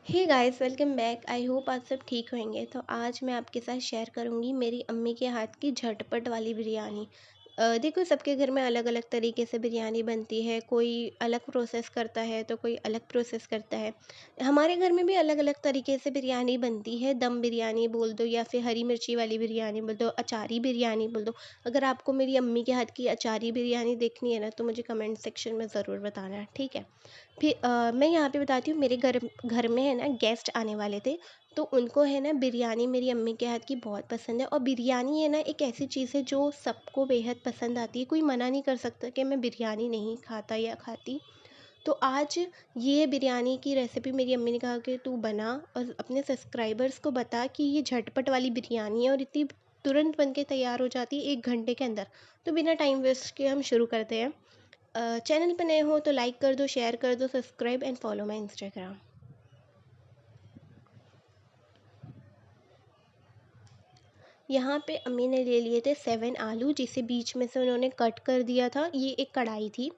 Hey guys, welcome back. I hope आप सब ठीक होंगे। तो आज मैं आपके साथ शेयर करूंगी मेरी अम्मी के हाथ की झटपट वाली बिरयानी। देखो, सबके घर में अलग अलग तरीके से बिरयानी बनती है। कोई अलग प्रोसेस करता है तो कोई अलग प्रोसेस करता है। हमारे घर में भी अलग अलग तरीके से बिरयानी बनती है। दम बिरयानी बोल दो या फिर हरी मिर्ची वाली बिरयानी बोल दो, अचारी बिरयानी बोल दो। अगर आपको मेरी अम्मी के हाथ की अचारी बिरयानी देखनी है ना, तो मुझे कमेंट सेक्शन में ज़रूर बताना, ठीक है। फिर मैं यहाँ पे बताती हूँ। मेरे घर घर में है ना, गेस्ट आने वाले थे। तो उनको है ना, बिरयानी मेरी अम्मी के हाथ की बहुत पसंद है। और बिरयानी है ना, एक ऐसी चीज़ है जो सबको बेहद पसंद आती है। कोई मना नहीं कर सकता कि मैं बिरयानी नहीं खाता या खाती। तो आज ये बिरयानी की रेसिपी मेरी अम्मी ने कहा कि तू बना और अपने सब्सक्राइबर्स को बता कि ये झटपट वाली बिरयानी है और इतनी तुरंत बन के तैयार हो जाती है 1 घंटे के अंदर। तो बिना टाइम वेस्ट के हम शुरू करते हैं। चैनल पर नए हो तो लाइक कर दो, शेयर कर दो, subscribe and follow my Instagram. यहाँ पे अम्मी ने ले लिए थे 7 आलू, जिसे बीच में से उन्होंने कट कर दिया था। ये एक कढ़ाई थी।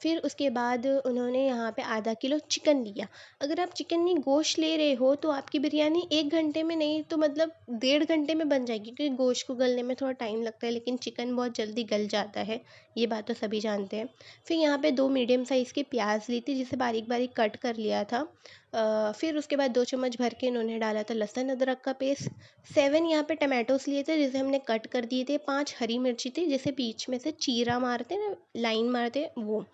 फिर उसके बाद उन्होंने यहाँ पे ½ किलो चिकन लिया। अगर आप चिकन नहीं गोश्त ले रहे हो तो आपकी बिरयानी 1 घंटे में नहीं तो मतलब 1.5 घंटे में बन जाएगी, क्योंकि गोश्त को गलने में थोड़ा टाइम लगता है, लेकिन चिकन बहुत जल्दी गल जाता है। ये बात तो सभी जानते हैं। फिर यहाँ पे 2 मीडियम साइज़ के प्याज ली थी, जिसे बारीक बारीक कट कर लिया था। फिर उसके बाद 2 चम्मच भर के इन्होंने डाला था लहसुन अदरक का पेस्ट। 7 यहाँ पे टमाटोस लिए थे, जिसे हमने कट कर दिए थे। 5 हरी मिर्ची थी, जिसे बीच में से चीरा मारते ना, लाइन मारते वो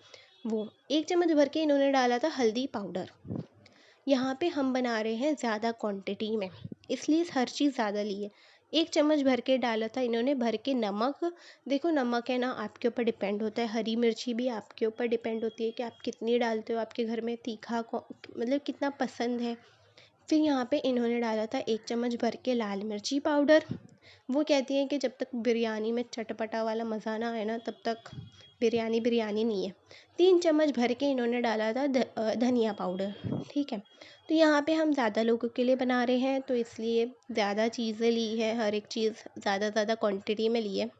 1 चम्मच भर के इन्होंने डाला था हल्दी पाउडर। यहाँ पे हम बना रहे हैं ज़्यादा क्वांटिटी में, इसलिए हर चीज़ ज़्यादा ली है। 1 चम्मच भर के डाला था इन्होंने भर के नमक। देखो, नमक है ना, आपके ऊपर डिपेंड होता है। हरी मिर्ची भी आपके ऊपर डिपेंड होती है कि आप कितनी डालते हो, आपके घर में तीखा मतलब कितना पसंद है। फिर यहाँ पे इन्होंने डाला था 1 चम्मच भर के लाल मिर्ची पाउडर। वो कहती हैं कि जब तक बिरयानी में चटपटा वाला मज़ा ना आए ना, तब तक बिरयानी बिरयानी नहीं है। 3 चम्मच भर के इन्होंने डाला था धनिया पाउडर, ठीक है। तो यहाँ पे हम ज़्यादा लोगों के लिए बना रहे हैं, तो इसलिए ज़्यादा चीज़ें ली है, हर एक चीज़ ज़्यादा ज़्यादा क्वांटिटी में ली है।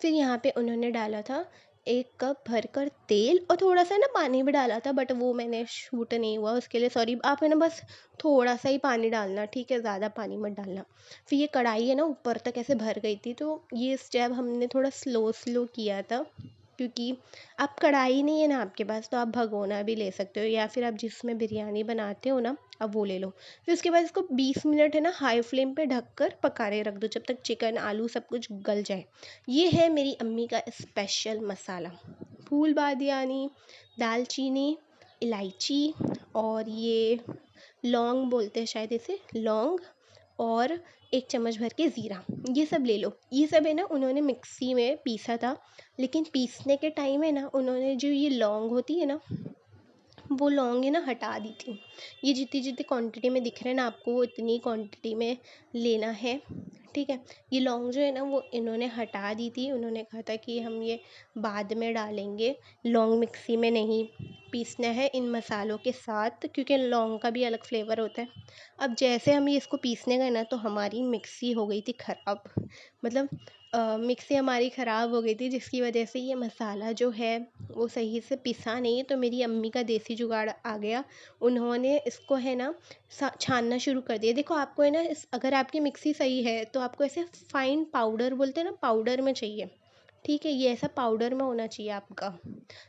फिर यहाँ पे उन्होंने डाला था 1 कप भरकर तेल, और थोड़ा सा ना पानी भी डाला था, बट वो मैंने शूट नहीं हुआ, उसके लिए सॉरी। आप है ना, बस थोड़ा सा ही पानी डालना, ठीक है, ज़्यादा पानी मत डालना। फिर ये कढ़ाई है ना, ऊपर तक ऐसे भर गई थी, तो ये स्टेप हमने थोड़ा स्लो स्लो किया था। क्योंकि आप कढ़ाई नहीं है ना आपके पास, तो आप भगोना भी ले सकते हो, या फिर आप जिसमें बिरयानी बनाते हो ना, आप वो ले लो। फिर उसके बाद इसको 20 मिनट है ना, हाई फ्लेम पे ढककर पकाने रख दो, जब तक चिकन आलू सब कुछ गल जाए। ये है मेरी अम्मी का स्पेशल मसाला। फूल बादियानी, दालचीनी, इलायची, और ये लौंग बोलते हैं शायद इसे, लौंग, और 1 चम्मच भर के ज़ीरा। ये सब ले लो। ये सब है ना, उन्होंने मिक्सी में पीसा था। लेकिन पीसने के टाइम है ना, उन्होंने जो ये लौंग होती है ना, वो लौंग है ना, हटा दी थी। ये जितनी जितनी क्वांटिटी में दिख रहे हैं ना आपको, वो इतनी क्वांटिटी में लेना है, ठीक है। ये लौंग जो है ना, वो इन्होंने हटा दी थी। उन्होंने कहा था कि हम ये बाद में डालेंगे, लौंग मिक्सी में नहीं पीसना है इन मसालों के साथ, क्योंकि लौंग का भी अलग फ्लेवर होता है। अब जैसे हम ये इसको पीसने गए ना, तो हमारी मिक्सी हो गई थी ख़राब। मतलब मिक्सी हमारी ख़राब हो गई थी, जिसकी वजह से ये मसाला जो है वो सही से पिसा नहीं। तो मेरी अम्मी का देसी जुगाड़ आ गया। उन्होंने इसको है ना, छानना शुरू कर दिया। देखो, आपको है ना, अगर आपकी मिक्सी सही है तो आपको ऐसे फाइन पाउडर बोलते हैं ना, पाउडर में चाहिए, ठीक है। ये ऐसा पाउडर में होना चाहिए आपका।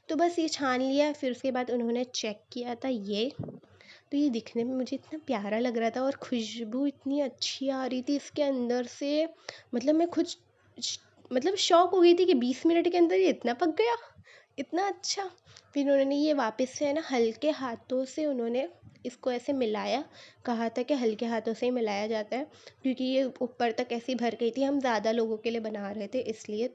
तो बस ये छान लिया। फिर उसके बाद उन्होंने चेक किया था ये। तो ये दिखने में मुझे इतना प्यारा लग रहा था, और खुशबू इतनी अच्छी आ रही थी इसके अंदर से। मतलब मैं खुद श- मतलब शौक हो गई थी कि 20 मिनट के अंदर ये इतना पक गया, इतना अच्छा। फिर उन्होंने ये वापस से है ना, हल्के हाथों से उन्होंने इसको ऐसे मिलाया। कहा था कि हल्के हाथों से ही मिलाया जाता है, क्योंकि ये ऊपर तक ऐसी भर गई थी। हम ज़्यादा लोगों के लिए बना रहे थे, इसलिए।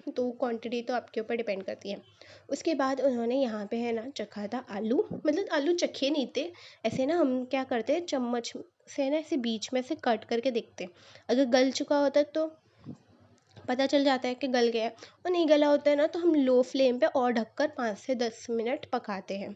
तो क्वांटिटी तो आपके ऊपर डिपेंड करती है। उसके बाद उन्होंने यहाँ पे है ना, चखा था आलू। मतलब आलू चखे नहीं थे। ऐसे ना, हम क्या करते हैं, चम्मच से ना ऐसे बीच में से कट करके देखते हैं। अगर गल चुका होता है तो पता चल जाता है कि गल गया है, और नहीं गला होता है ना, तो हम लो फ्लेम पे और ढककर 5 से 10 मिनट पकाते हैं।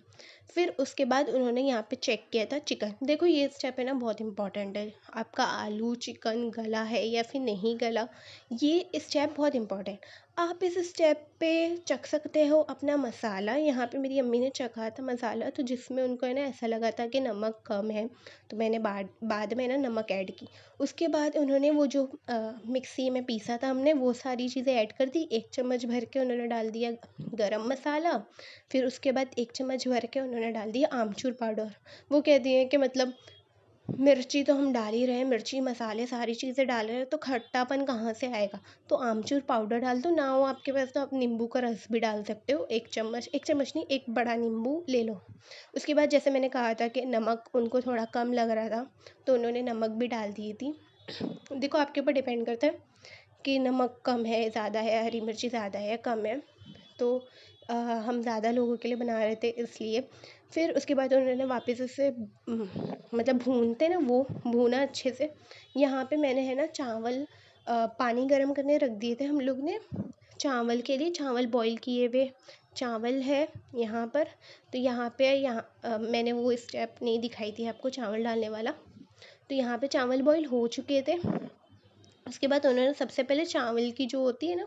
फिर उसके बाद उन्होंने यहाँ पे चेक किया था चिकन। देखो, ये स्टेप है ना, बहुत इंपॉर्टेंट है। आपका आलू चिकन गला है या फिर नहीं गला, ये स्टेप बहुत इंपॉर्टेंट। आप इस स्टेप पे चख सकते हो अपना मसाला। यहाँ पे मेरी अम्मी ने चखा था मसाला, तो जिसमें उनको है ना ऐसा लगा था कि नमक कम है, तो मैंने बाद बाद में ना नमक ऐड की। उसके बाद उन्होंने वो जो मिक्सी में पीसा था हमने, वो सारी चीज़ें ऐड कर दी। 1 चम्मच भर के उन्होंने डाल दिया गरम मसाला, फिर उसके बाद 1 चम्मच भर के उन्होंने डाल दिया आमचूर पाउडर। वो कहती हैं कि मतलब मिर्ची तो हम डाल ही रहे हैं, मिर्ची मसाले सारी चीज़ें डाल रहे हैं, तो खट्टापन कहाँ से आएगा? तो आमचूर पाउडर डाल दो, ना हो आपके पास तो आप नींबू का रस भी डाल सकते हो। 1 चम्मच नहीं, एक बड़ा नींबू ले लो। उसके बाद जैसे मैंने कहा था कि नमक उनको थोड़ा कम लग रहा था, तो उन्होंने नमक भी डाल दी थी। देखो आपके ऊपर डिपेंड करता है कि नमक कम है, ज़्यादा है, हरी मिर्ची ज़्यादा है या कम है। तो हम ज़्यादा लोगों के लिए बना रहे थे इसलिए। फिर उसके बाद उन्होंने वापस उसे मतलब भूनते ना, वो भूना अच्छे से। यहाँ पे मैंने है ना चावल पानी गर्म करने रख दिए थे हम लोग ने चावल के लिए। चावल बॉईल किए हुए चावल है यहाँ पर। तो यहाँ पे मैंने वो स्टेप नहीं दिखाई थी आपको चावल डालने वाला। तो यहाँ पे चावल बॉईल हो चुके थे। उसके बाद उन्होंने सबसे पहले चावल की जो होती है ना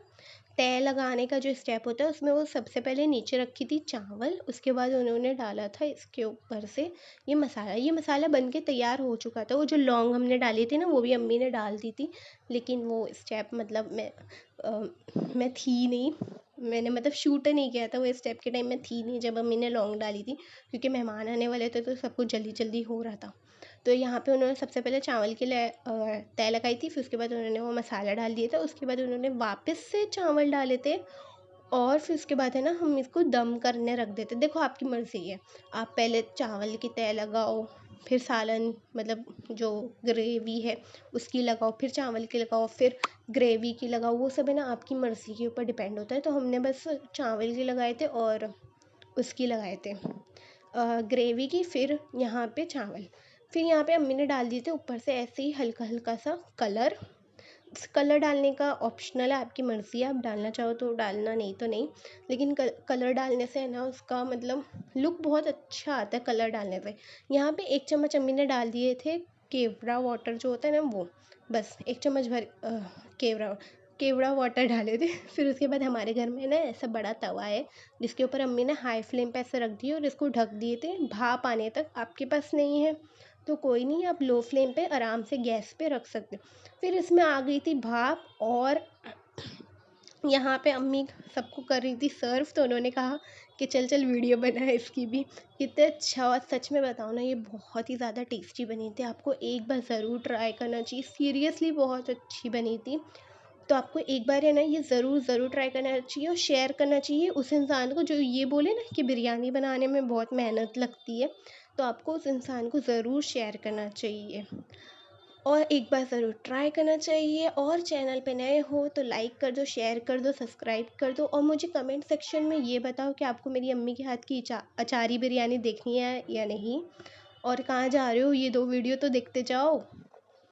तय लगाने का जो स्टेप होता है, उसमें वो सबसे पहले नीचे रखी थी चावल। उसके बाद उन्होंने डाला था इसके ऊपर से ये मसाला बन के तैयार हो चुका था। वो जो लौंग हमने डाली थी ना, वो भी अम्मी ने डाल दी थी, लेकिन वो स्टेप मतलब मैं थी नहीं, मैंने मतलब शूट नहीं किया था वो स्टेप के टाइम, मैं थी नहीं जब अम्मी ने लौंग डाली थी, क्योंकि मेहमान आने वाले थे तो सब कुछ जल्दी जल्दी हो रहा था। तो यहाँ पे उन्होंने सबसे पहले चावल के लिए तय लगाई थी, फिर उसके बाद उन्होंने वो मसाला डाल दिया था। उसके बाद उन्होंने वापस से चावल डाले थे, और फिर उसके बाद है ना हम इसको दम करने रख देते। देखो आपकी मर्ज़ी है, आप पहले चावल की तय लगाओ, फिर सालन मतलब जो ग्रेवी है उसकी लगाओ, फिर चावल की लगाओ, फिर ग्रेवी की लगाओ। वो सब है ना आपकी मर्ज़ी के ऊपर डिपेंड होता है। तो हमने बस चावल के लगाए थे और उसकी लगाए थे ग्रेवी की, फिर यहाँ पे चावल। फिर यहाँ पे अम्मी ने डाल दिए थे ऊपर से ऐसे ही हल्का हल्का सा कलर। कलर डालने का ऑप्शनल है, आपकी मर्ज़ी है, आप डालना चाहो तो डालना, नहीं तो नहीं। लेकिन कलर डालने से है ना उसका मतलब लुक बहुत अच्छा आता है कलर डालने से। यहाँ पे 1 चम्मच अम्मी ने डाल दिए थे केवड़ा वाटर जो होता है ना वो, बस 1 चम्मच भर केवड़ा केवड़ा वाटर डाले थे। फिर उसके बाद हमारे घर में ना ऐसा बड़ा तवा है, जिसके ऊपर अम्मी ने हाई फ्लेम पे ऐसे रख दिए और इसको ढक दिए थे भाप आने तक। आपके पास नहीं है तो कोई नहीं, आप लो फ्लेम पे आराम से गैस पे रख सकते हो। फिर इसमें आ गई थी भाप, और यहाँ पे अम्मी सबको कर रही थी सर्व, तो उन्होंने कहा कि चल चल वीडियो बना है इसकी भी। कितने अच्छा, और सच में बताऊँ ना ये बहुत ही ज़्यादा टेस्टी बनी थी, आपको एक बार ज़रूर ट्राई करना चाहिए, सीरियसली बहुत अच्छी बनी थी। तो आपको एक बार है ना ये ज़रूर ट्राई करना चाहिए और शेयर करना चाहिए उस इंसान को जो ये बोले ना कि बिरयानी बनाने में बहुत मेहनत लगती है। तो आपको उस इंसान को ज़रूर शेयर करना चाहिए और एक बार ज़रूर ट्राई करना चाहिए। और चैनल पे नए हो तो लाइक कर दो, शेयर कर दो, सब्सक्राइब कर दो, और मुझे कमेंट सेक्शन में ये बताओ कि आपको मेरी अम्मी के हाथ की अचारी बिरयानी देखनी है या नहीं, और कहाँ जा रहे हो, ये 2 वीडियो तो देखते जाओ।